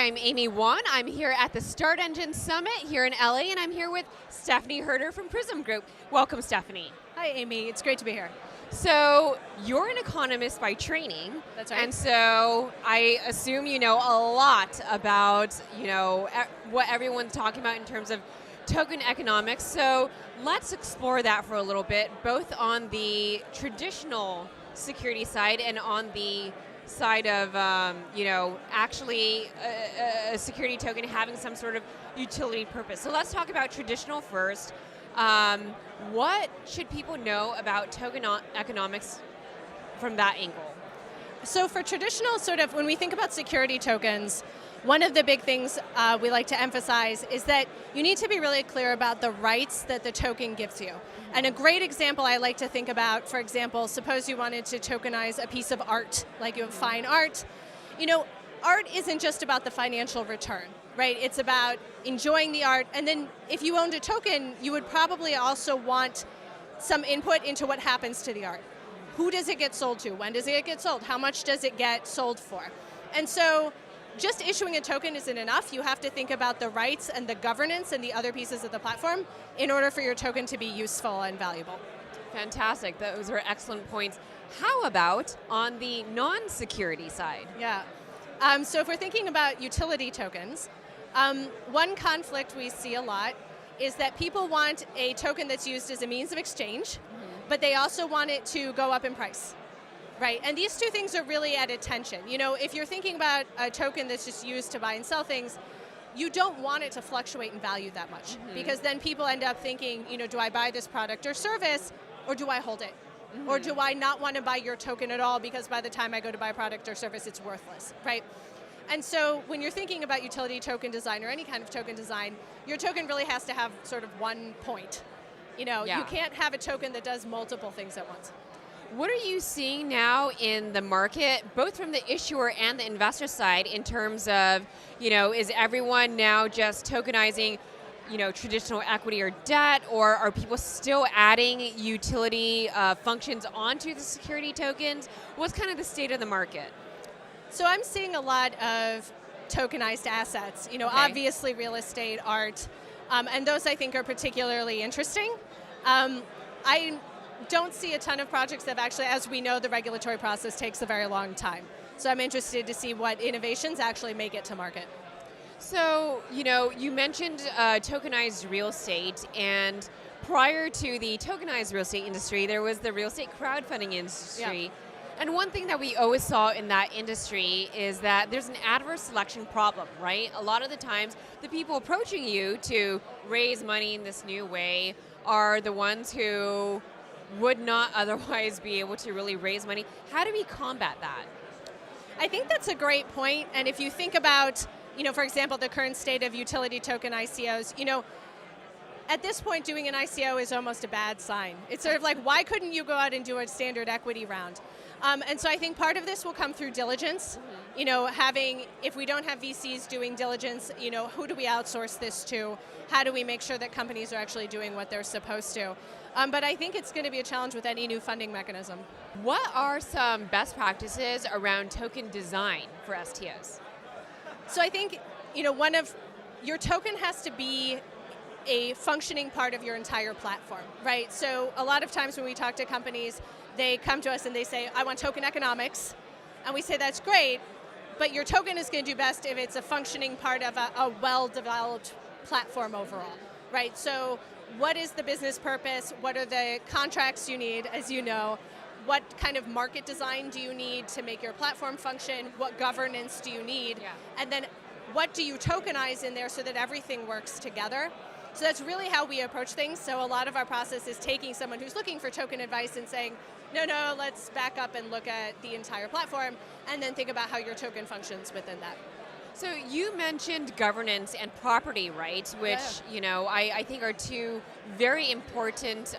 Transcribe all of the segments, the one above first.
I'm Amy Wan. I'm here at the StartEngine Summit here in LA, and I'm here with Stephanie Hurder from Prysm Group. Welcome, Stephanie. Hi, Amy. It's great to be here. So you're an economist by training. That's right. And so I assume you know a lot about, what everyone's talking about in terms of token economics. So let's explore that for a little bit, both on the traditional security side and on the side of, actually a security token having some sort of utility purpose. So let's talk about traditional first. What should people know about token economics from that angle? So for traditional when we think about security tokens, one of the big things we like to emphasize is that you need to be really clear about the rights that the token gives you. And a great example I like to think about, for example, suppose you wanted to tokenize a piece of art, like you have fine art. Art isn't just about the financial return, right? It's about enjoying the art, and then if you owned a token, you would probably also want some input into what happens to the art. Who does it get sold to? When does it get sold? How much does it get sold for? And so just issuing a token isn't enough. You have to think about the rights and the governance and the other pieces of the platform in order for your token to be useful and valuable. Fantastic. Those are excellent points. How about on the non-security side? Yeah. So if we're thinking about utility tokens, one conflict we see a lot is that people want a token that's used as a means of exchange, but they also want it to go up in price. Right, and these two things are really at a tension. If you're thinking about a token that's just used to buy and sell things, you don't want it to fluctuate in value that much, because then people end up thinking, do I buy this product or service, or do I hold it? Or do I not want to buy your token at all because by the time I go to buy a product or service, it's worthless, right? And so when you're thinking about utility token design or any kind of token design, your token really has to have sort of one point. You can't have a token that does multiple things at once. What are you seeing now in the market, both from the issuer and the investor side, in terms of, is everyone now just tokenizing, traditional equity or debt, or are people still adding utility functions onto the security tokens? What's kind of the state of the market? So I'm seeing a lot of tokenized assets, Okay. Obviously real estate, art, and those I think are particularly interesting. I don't see a ton of projects that actually, as we know, the regulatory process takes a very long time. So I'm interested to see what innovations actually make it to market. So, you mentioned tokenized real estate, and prior to the tokenized real estate industry, there was the real estate crowdfunding industry. Yeah. And one thing that we always saw in that industry is that there's an adverse selection problem, right? A lot of the times, the people approaching you to raise money in this new way are the ones who would not otherwise be able to really raise money. How do we combat that? I think that's a great point. And if you think about, for example, the current state of utility token ICOs, at this point doing an ICO is almost a bad sign. It's sort of like, why couldn't you go out and do a standard equity round? And so I think part of this will come through diligence. If we don't have VCs doing diligence, who do we outsource this to? How do we make sure that companies are actually doing what they're supposed to? But I think it's going to be a challenge with any new funding mechanism. What are some best practices around token design for STOs? So I think, your token has to be a functioning part of your entire platform, right? So a lot of times when we talk to companies, they come to us and they say, I want token economics. And we say, that's great, but your token is going to do best if it's a functioning part of a well-developed platform overall, right? So what is the business purpose? What are the contracts you need, as you know? What kind of market design do you need to make your platform function? What governance do you need? Yeah. And then what do you tokenize in there so that everything works together? So that's really how we approach things. So a lot of our process is taking someone who's looking for token advice and saying, no, let's back up and look at the entire platform and then think about how your token functions within that. So you mentioned governance and property rights, which I think are two very important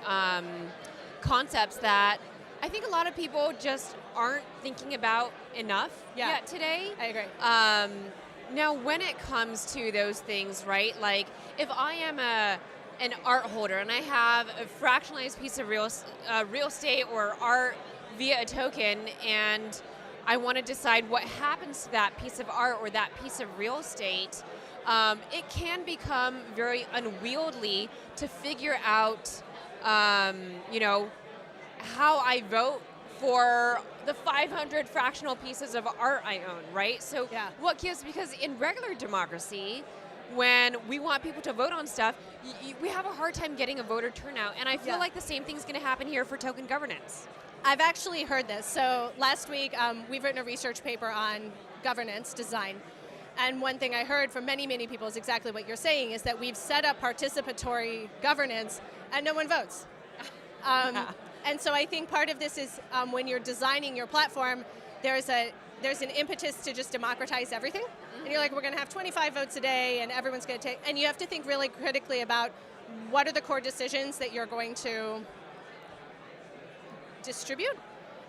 concepts that I think a lot of people just aren't thinking about enough yet today. I agree. Now, when it comes to those things, right, like if I am an art holder and I have a fractionalized piece of real estate or art via a token, and I want to decide what happens to that piece of art or that piece of real estate, it can become very unwieldy to figure out, you know, how I vote for the 500 fractional pieces of art I own, right? So what gives, because in regular democracy, when we want people to vote on stuff, we have a hard time getting a voter turnout, and I feel like the same thing's going to happen here for token governance. I've actually heard this. So last week, we've written a research paper on governance design, and one thing I heard from many, many people is exactly what you're saying, is that we've set up participatory governance and no one votes. And so I think part of this is when you're designing your platform, there's an impetus to just democratize everything. And you're like, we're going to have 25 votes a day, and everyone's going to take, and you have to think really critically about what are the core decisions that you're going to distribute.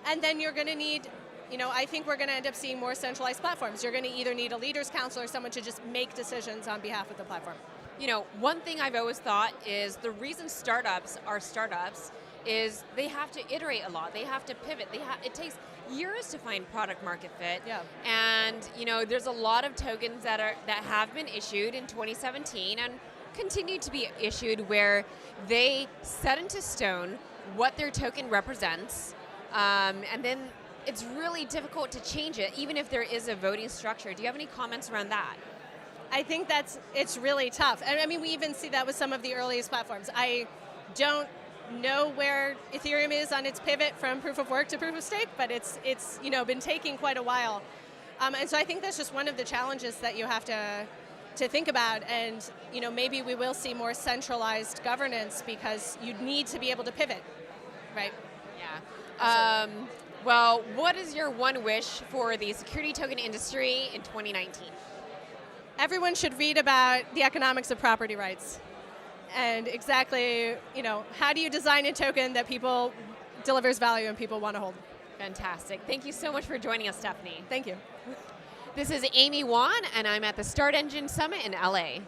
And then you're going to need, you know, I think we're going to end up seeing more centralized platforms. You're going to either need a leaders council or someone to just make decisions on behalf of the platform. You know, one thing I've always thought is the reason startups are startups is they have to iterate a lot. They have to pivot. It takes years to find product market fit. Yeah. And you know, there's a lot of tokens that have been issued in 2017 and continue to be issued where they set into stone what their token represents, and then it's really difficult to change it, even if there is a voting structure. Do you have any comments around that? I think it's really tough. And I mean, we even see that with some of the earliest platforms. I don't know where Ethereum is on its pivot from proof of work to proof of stake, but it's you know, been taking quite a while. And so I think that's just one of the challenges that you have to think about. And you know, maybe we will see more centralized governance because you need to be able to pivot, right? Yeah. Well, what is your one wish for the security token industry in 2019? Everyone should read about the economics of property rights. And exactly, you know, how do you design a token that people delivers value and people want to hold? Fantastic. Thank you so much for joining us, Stephanie. Thank you. This is Amy Wan, and I'm at the StartEngine Summit in LA.